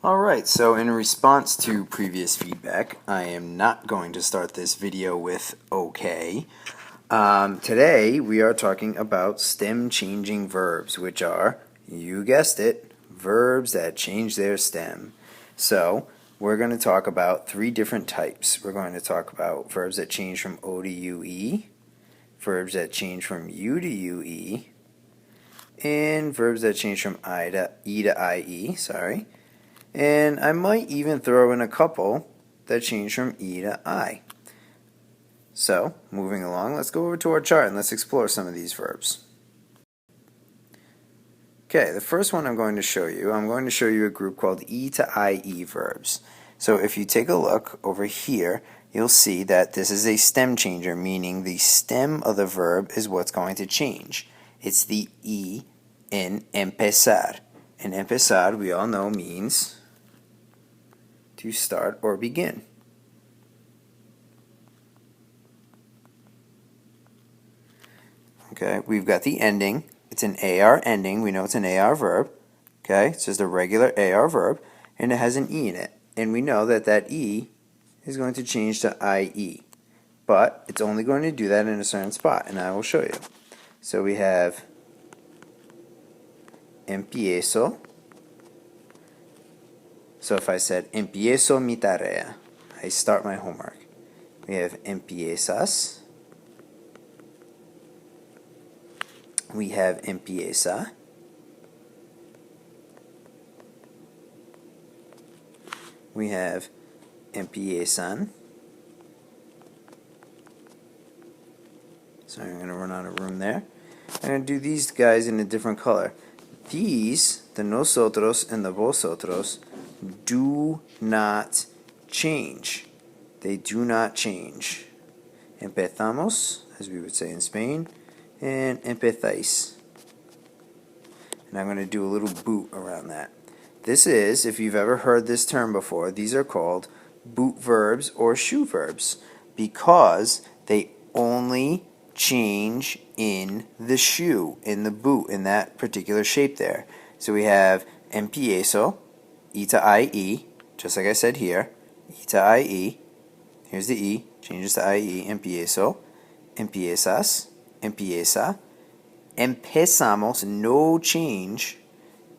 Alright, so in response to previous feedback, I am not going to start this video with okay. Today we are talking about stem changing verbs, which are, you guessed it, verbs that change their stem. So we're going to talk about three different types. We're going to talk about verbs that change from O to UE, verbs that change from U to UE, and verbs that change from E to IE, and I might even throw in a couple that change from E to I. So, moving along, let's go over to our chart and let's explore some of these verbs. Okay, the first one I'm going to show you a group called E to IE verbs. So if you take a look over here, you'll see that this is a stem changer, meaning the stem of the verb is what's going to change. It's the E in empezar. And empezar, we all know, means to start or begin. Okay, we've got the ending. It's an AR ending. We know it's an AR verb. Okay, it's just a regular AR verb, and it has an E in it. And we know that that E is going to change to IE. But it's only going to do that in a certain spot, and I will show you. So we have empiezo. So if I said empiezo mi tarea, I start my homework. We have empiezas. We have empieza. We have empiezan. Sorry, I'm going to run out of room there. I'm going to do these guys in a different color. These, the nosotros and the vosotros, do not change. They do not change. Empezamos, as we would say in Spain, and empezáis. And I'm going to do a little boot around that. This is, if you've ever heard this term before, these are called boot verbs or shoe verbs because they only change in the shoe, in the boot, in that particular shape there. So we have empiezo, E to IE, just like I said here, E to IE. Here's the E, changes to IE, empiezo, empiezas, empieza, empezamos, no change,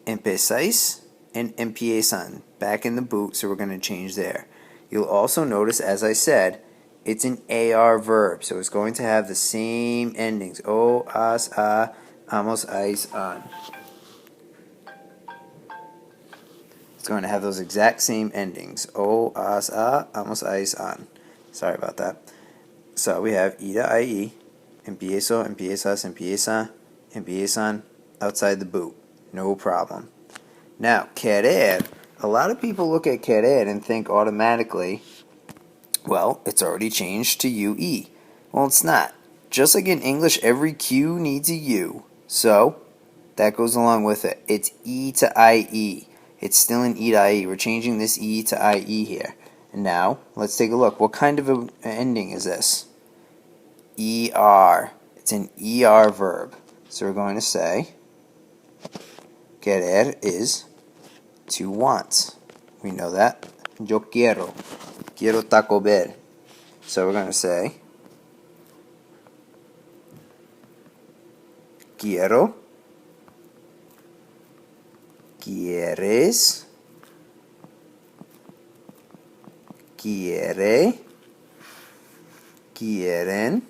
empezáis, and empiezan, back in the boot, so we're going to change there. You'll also notice, as I said, it's an AR verb, so it's going to have the same endings, o, as, a, amos, ais, an. It's going to have those exact same endings, o, as, a, amos, ais, an. Sorry about that. So we have E to IE, empiezo, empiezas, empieza, empiezan, outside the boot. No problem. Now, querer, a lot of people look at querer and think automatically, well, it's already changed to UE. Well, it's not. Just like in English, every Q needs a U. So, that goes along with it. It's E to IE. It's still an E to IE. We're changing this E to IE here. And now, let's take a look. What kind of an ending is this? ER. It's an ER verb. So we're going to say, querer is to want. We know that. Yo quiero. Quiero Taco Bell. So we're going to say, quiero, quieres, quiere, quieren.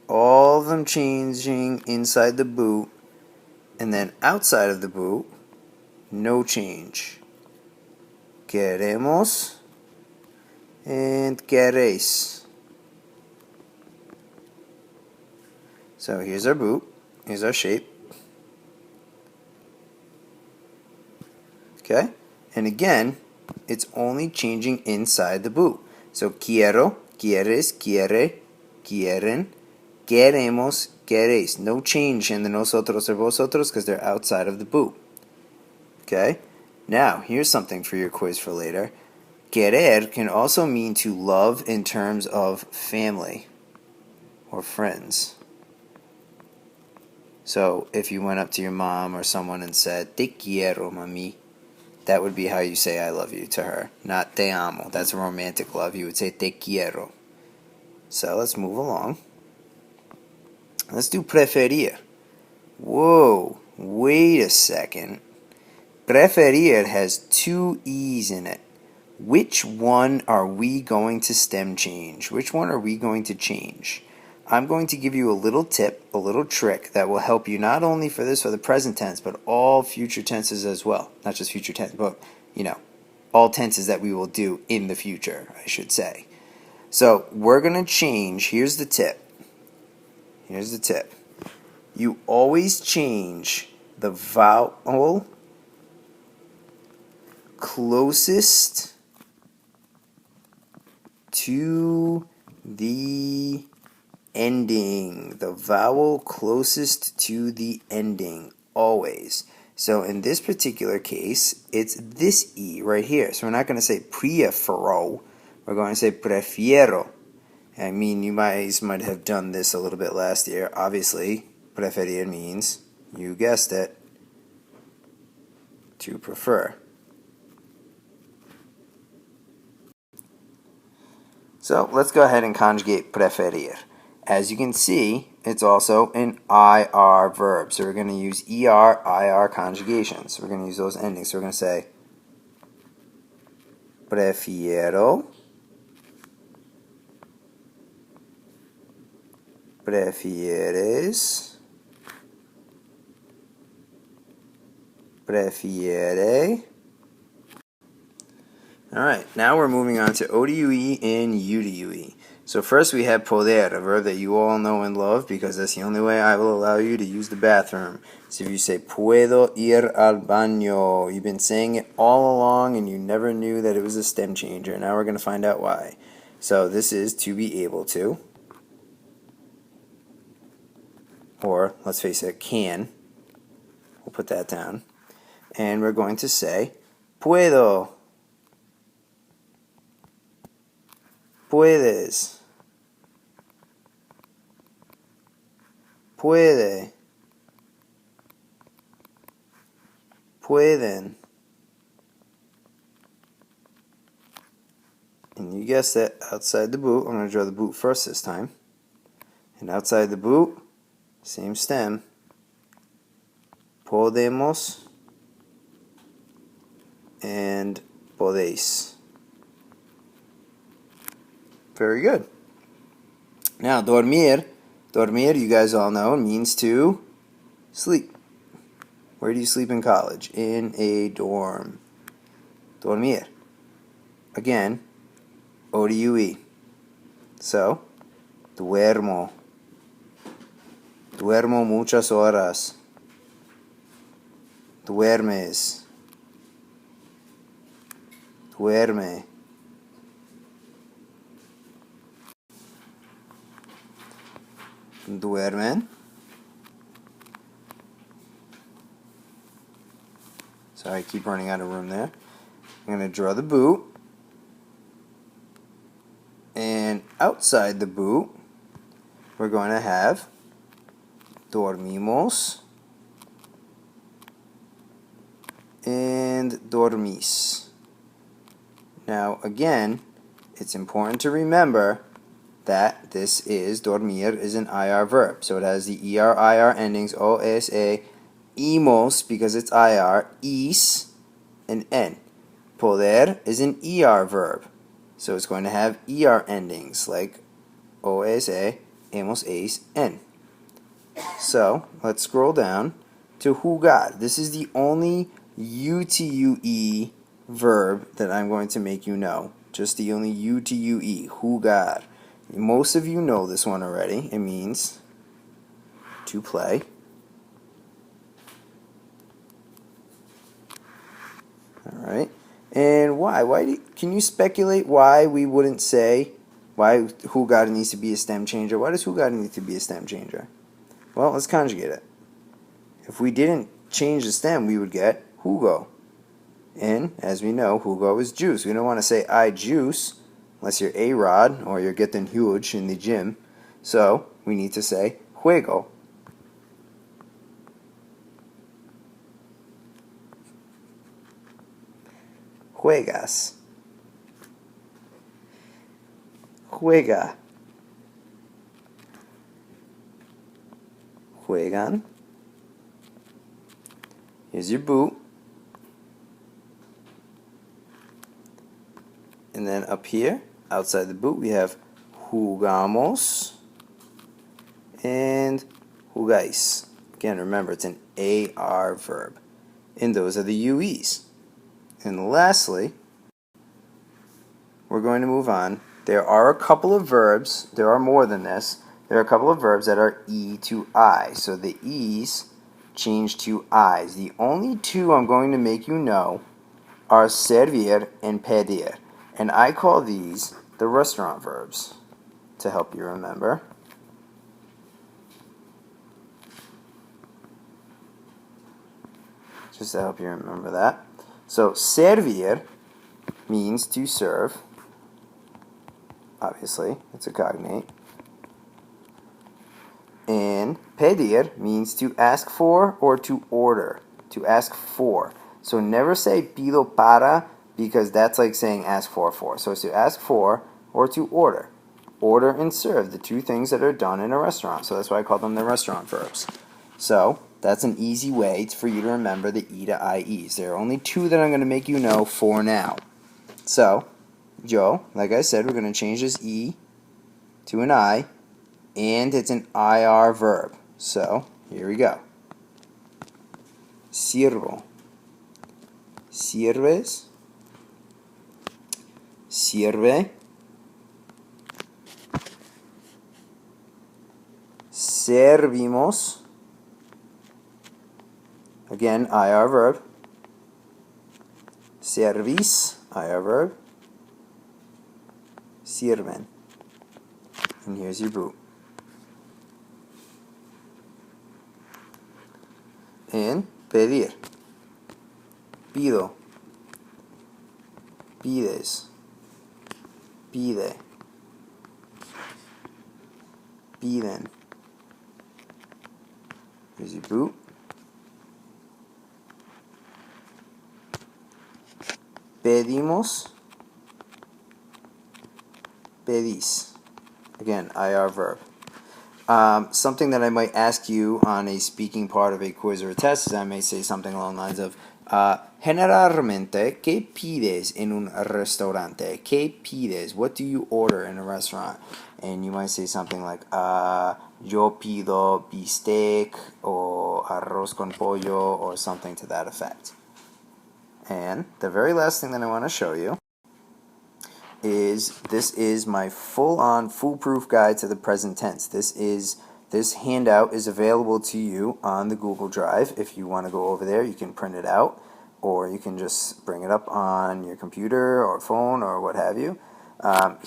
All of them changing inside the boot, and then outside of the boot, no change. Queremos and queréis. So here's our boot, here's our shape. Okay, and again, it's only changing inside the boot. So quiero, quieres, quiere, quieren, queremos, queréis. No change in the nosotros or vosotros because they're outside of the boot. Okay? Now, here's something for your quiz for later. Querer can also mean to love in terms of family or friends. So if you went up to your mom or someone and said, te quiero, mami, that would be how you say I love you to her. Not te amo. That's a romantic love. You would say te quiero. So let's move along. Let's do preferir. Whoa, wait a second. Preferir has two E's in it. Which one are we going to stem change? Which one are we going to change? I'm going to give you a little tip, a little trick that will help you not only for this, for the present tense, but all future tenses as well. Not just future tense, but, all tenses that we will do in the future, I should say. So we're going to change. Here's the tip. Here's the tip. You always change the vowel closest to the ending. The vowel closest to the ending, always. So in this particular case, it's this E right here. So we're not going to say prefiero. We're going to say prefiero. I mean, you guys might have done this a little bit last year. Obviously, preferir means, you guessed it, to prefer. So let's go ahead and conjugate preferir. As you can see, it's also an IR verb. So we're going to use ER, IR conjugations. We're going to use those endings. So we're going to say prefiero, prefieres, prefiere. Alright, now we're moving on to ODUE and UDUE. So first we have poder, a verb that you all know and love because that's the only way I will allow you to use the bathroom. So if you say puedo ir al baño, you've been saying it all along and you never knew that it was a stem changer. Now we're going to find out why. So this is to be able to, or let's face it, can. We'll put that down. And we're going to say puedo, puedes, puede, pueden. And you guessed it, outside the boot. I'm going to draw the boot first this time. And outside the boot, same stem. Podemos and podéis. Very good. Now, dormir. Dormir, you guys all know, means to sleep. Where do you sleep in college? In a dorm. Dormir. Again, ODUE. So, duermo. Duermo muchas horas. Duermes. Duerme. Duermen. Sorry, I keep running out of room there. I'm going to draw the boot. And outside the boot, we're going to have dormimos and dormís. Now, again, it's important to remember that this is, dormir is an IR verb. So it has the ER, IR endings, OSA, imos, because it's IR, is, and N. Poder is an ER verb. So it's going to have ER endings, like OSA, hemos, es, N. So, let's scroll down to jugar. This is the only UTUE verb that I'm going to make you know. Just the only UTUE, jugar. Most of you know this one already. It means to play. Alright. And why? Can you speculate why we wouldn't say why jugar needs to be a stem changer? Why does jugar need to be a stem changer? Well, let's conjugate it. If we didn't change the stem, we would get jugo. And, as we know, jugo is juice. We don't want to say I juice unless you're A-Rod or you're getting huge in the gym. So, we need to say juego. juegas. Juega. Juegan. Here's your boot. And then up here, outside the boot, we have jugamos and jugáis. Again, remember, it's an AR verb. And those are the UEs. And lastly, we're going to move on. There are a couple of verbs, there are more than this, there are a couple of verbs that are E to I. So the E's change to I's. The only two I'm going to make you know are servir and pedir. And I call these the restaurant verbs to help you remember. Just to help you remember that. So servir means to serve. Obviously, it's a cognate. And pedir means to ask for or to order. To ask for. So never say pido para, because that's like saying ask for. So it's to ask for or to order. Order and serve, the two things that are done in a restaurant. So that's why I call them the restaurant verbs. So that's an easy way for you to remember the E to IEs. There are only two that I'm going to make you know for now. So, yo, like I said, we're going to change this E to an I, and it's an IR verb. So, here we go. Sirvo. Sirves. Sirve. Servimos. Again, IR verb. Servis, IR verb. Sirven. And here's your boot. And pedir. Pido. Pides. Pide. Piden. Here's your boot. Pedimos. Pedís. Again, IR verb. Something that I might ask you on a speaking part of a quiz or a test is I may say something along the lines of generalmente, ¿qué pides en un restaurante? ¿Qué pides? What do you order in a restaurant? And you might say something like yo pido bistec or arroz con pollo or something to that effect. And the very last thing that I want to show you is this is my full-on foolproof guide to the present tense. This handout is available to you on the Google Drive. If you want to go over there, you can print it out, or you can just bring it up on your computer or phone or what have you.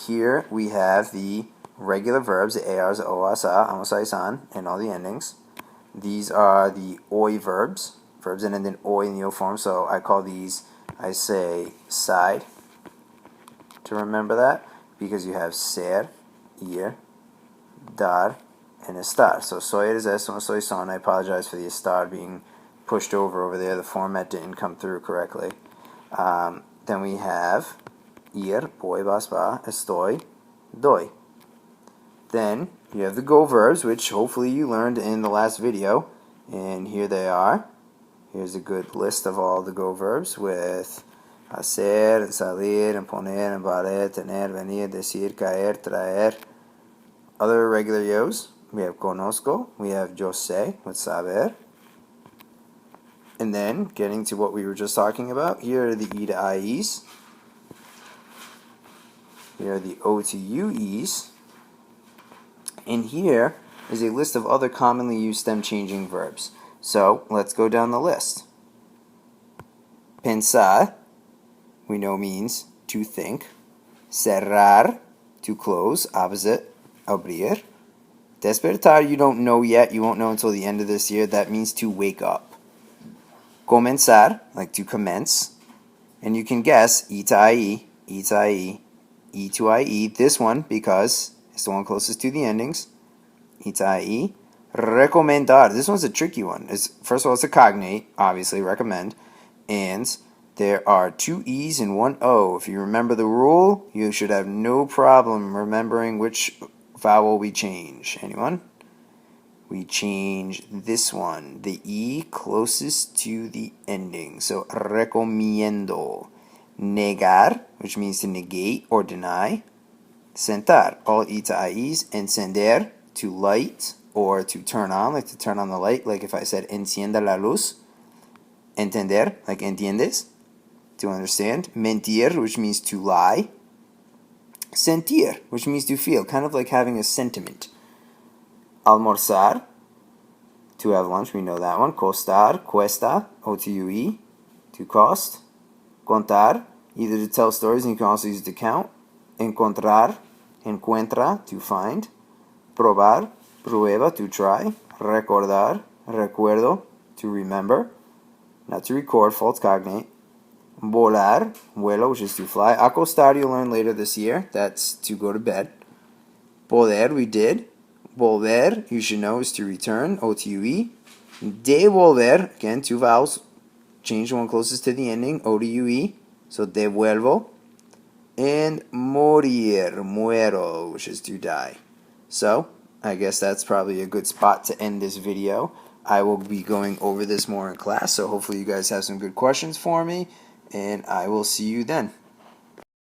Here we have the regular verbs, the ARs, OAS, amos, san, and all the endings. These are the OI verbs that end in OI in the O form, so I call these, I say, side, to remember that, because you have ser, ir, dar, and estar. So soy eres eso, soy son. I apologize for the estar being pushed over there. The format didn't come through correctly. Then we have ir, voy, vas, va, estoy, doy. Then you have the go verbs, which hopefully you learned in the last video, and here they are. Here's a good list of all the go verbs with hacer, salir, imponer, embarrar, tener, venir, decir, caer, traer. Other regular yos, we have conozco, we have yo sé, with saber. And then, getting to what we were just talking about, here are the E to IEs. Here are the O to UEs. And here is a list of other commonly used stem-changing verbs. So, let's go down the list. Pensar, we know means to think. Cerrar, to close, opposite, abrir. Despertar, you don't know yet, you won't know until the end of this year. That means to wake up. Comenzar, like to commence. And you can guess, E to IE, E to IE, E to IE. This one, because it's the one closest to the endings. E to IE. Recomendar, this one's a tricky one. First of all, it's a cognate, obviously, recommend. And There are 2 E's and 1 O. If you remember the rule, you should have no problem remembering which vowel we change. Anyone? We change this one, the E closest to the ending. So, recomiendo. Negar, which means to negate or deny. Sentar, all E to IEs. Encender, to light or to turn on, like to turn on the light. Like if I said, encienda la luz. Entender, like entiendes, to understand. Mentir, which means to lie. Sentir, which means to feel, kind of like having a sentiment. Almorzar, to have lunch, we know that one. Costar, cuesta, O-T-U-E, to cost. Contar, either to tell stories, and you can also use it to count. Encontrar, encuentra, to find. Probar, prueba, to try. Recordar, recuerdo, to remember. Not to record, false cognate. Volar, vuelo, which is to fly. Acostar, you'll learn later this year. That's to go to bed. Poder, we did. Volver, you should know, is to return. O-T-U-E. Devolver, again, 2 vowels. Change the one closest to the ending. O-T-U-E. So, devuelvo. And morir, muero, which is to die. So, I guess that's probably a good spot to end this video. I will be going over this more in class, so hopefully you guys have some good questions for me, and I will see you then.